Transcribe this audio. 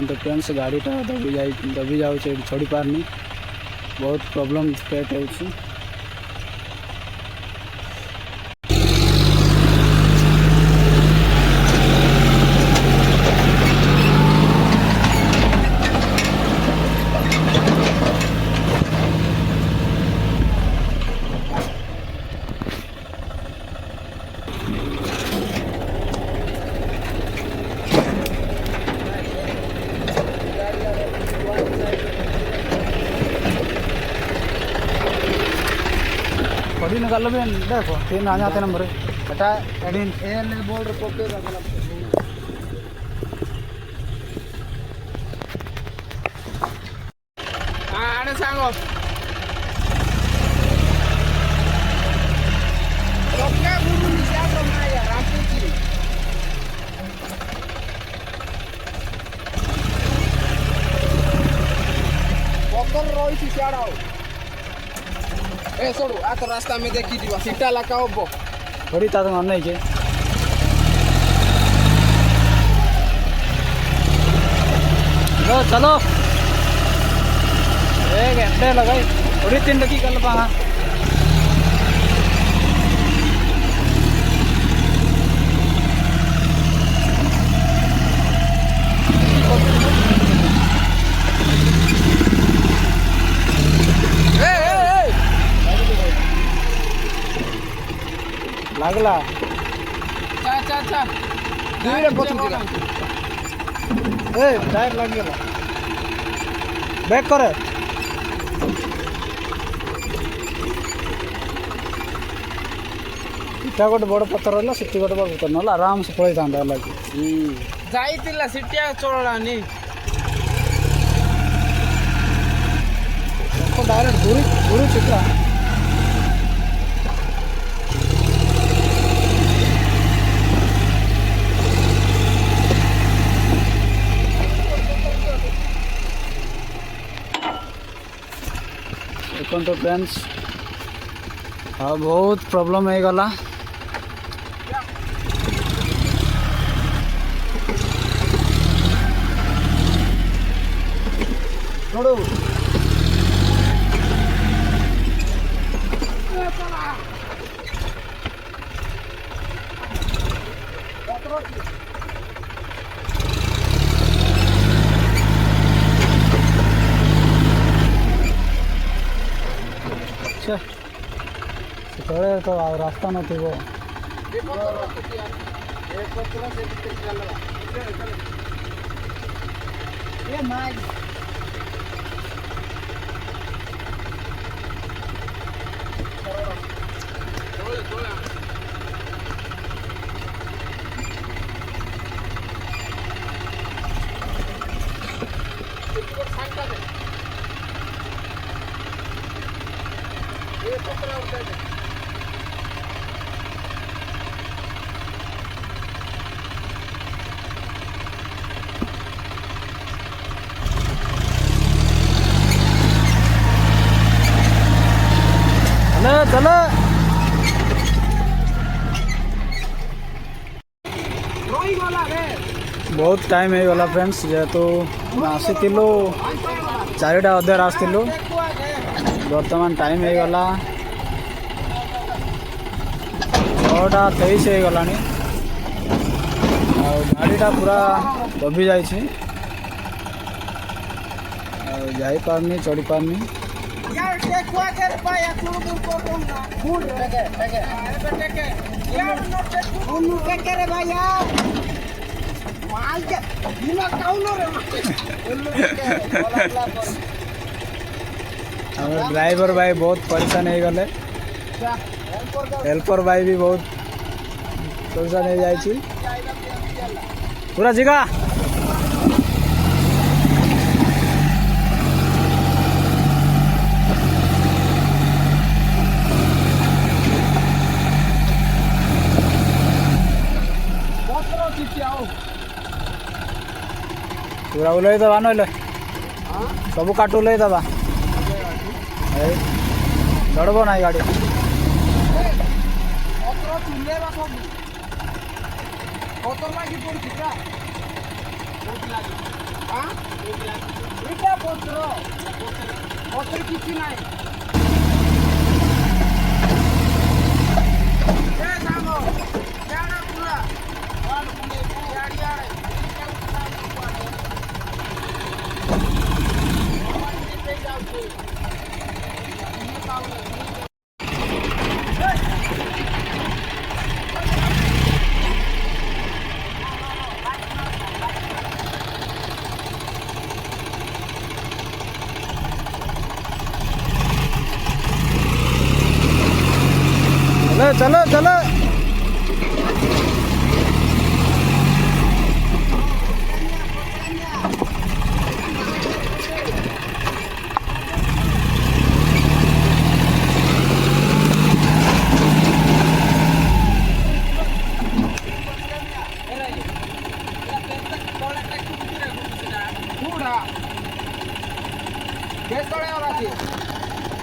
तो फ्रेंड्स गाड़ीटा दबी जाऊँ छड़ी पारनी बहुत प्रॉब्लम क्रिएट हो। पड़ी निकाल लो देखो 3 आ जाते नंबर बेटा एडिन एल बोल रहे आने सांगो रोका गुरु निशा तो माया रामपुची बकर रोई सी चाड़ाओ ए छोड़ो आ तो रास्ता में देखी जीवा सीटा लगाओ बो थोड़ी ता तो नहीं के लो चलो एक घंटे लगाई थोड़ी 3 लगी कल पाना लागला चा चा चा दुई रे पछुन दिला ए टायर लाग गेला बैक करे इटा गोटे बड़ पत्थर रहला सिटी गोटे बड़ पत्थर नला आराम से पळै थांदा लागी जाईतिला सिटिया चोळलानी को डायरेक्ट गुरु चित्रा तो फ्रेंड्स हाँ बहुत प्रॉब्लम हो गला नोड़ो सेतबे तो रास्ता न थी वो चलो बहुत टाइम हो गला फ्रेंड्स जेहेतु आसीलु 4टा अधे आसलु बर्तमान टाइम हो गला 6:23 हो गला गाड़ीटा पूरा दबी जाई पारनी चढ़ी पारनी ड्राइवर भाई बहुत परेशान हो गले हेल्पर भाई भी बहुत परेशान हो जाए पूरा जगह पूरा उलई दबा नइले सब काट उलई दबा चढ़ब ना गाड़ी कत लगी पड़ी হ্যাঁ এটা পত্র পত্র কিছু নাই এ সামো জানা পুরা ওয়াল মুন্ডে ইয়াড় ইয়াড় এটা উঠা পড়ে ওয়াল নিতে যাচ্ছে ये पाउल चलो चलो चलो